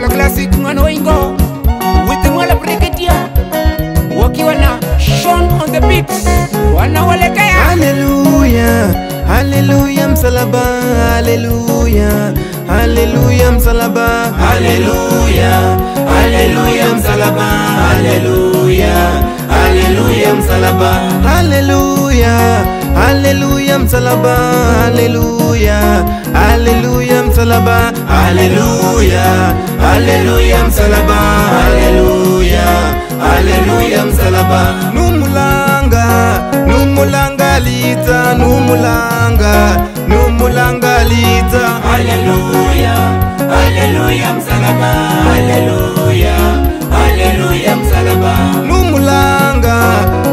Solo Classic ngano ingo with the Mwala Brigadier wakiwa na Sean on the beats wanawaletea. Hallelujah, hallelujah msalaba, hallelujah, hallelujah msalaba, hallelujah, hallelujah msalaba, hallelujah, hallelujah msalaba, hallelujah, hallelujah msalaba, hallelujah, hallelujah msalaba, hallelujah, hallelujah msalaba, hallelujah, hallelujah msalaba. Numulanga lita, numulanga lita. Hallelujah, hallelujah msalaba, hallelujah, hallelujah msalaba.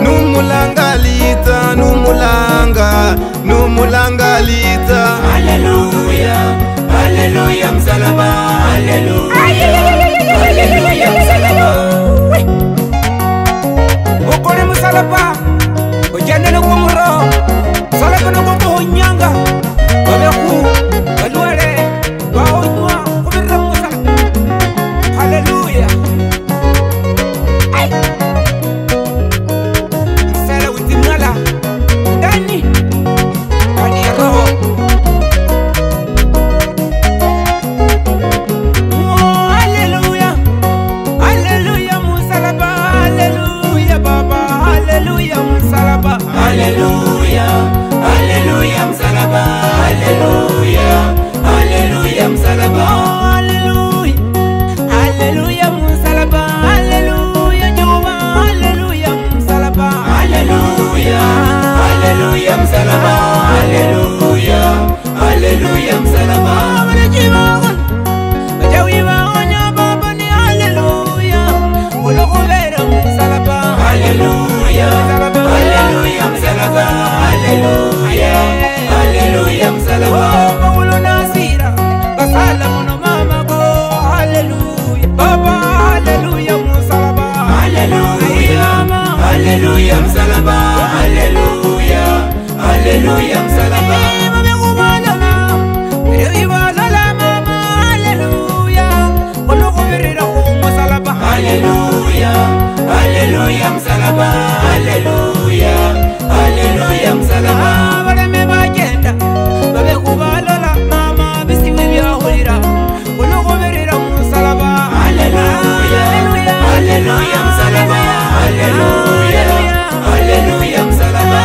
Numulanga lita, numulanga lita. Hallelujah, hallelujah msalaba, hallelujah, hallelujah msalaba. Ukore msalaba ujana na kumuro sala kana kwa nyanga babeku balware baonywa kubira musala. Hallelujah, ay sala utimala dani roho. Oh hallelujah, hallelujah musalaba, hallelujah baba, hallelujah musalaba, hallelujah, hallelujah msalaba, hallelujah, hallelujah msalaba, hallelujah, hallelujah msalaba, hallelujah Jehova, hallelujah msalaba, hallelujah, hallelujah msalaba, hallelujah, hallelujah msalaba. Wanajiwa wajawiwa wanya baba ni hallelujah, ulokubera msalaba, hallelujah, hallelujah msalaba, hallelujah, hallelujah msalaba. Paulo nasira kasala mono mama go, hallelujah baba, hallelujah msalaba, hallelujah, hallelujah msalaba, hallelujah, hallelujah msalaba. Hallelujah, hallelujah msalaba, hallelujah, hallelujah msalaba. Bareme bagenda babe kubalola mama bisiwe byahurira kunogoberera musalaba. Hallelujah, hallelujah msalaba, hallelujah, hallelujah msalaba,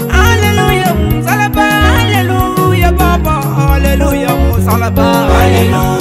hallelujah msalaba, hallelujah baba, hallelujah musalaba, hallelujah.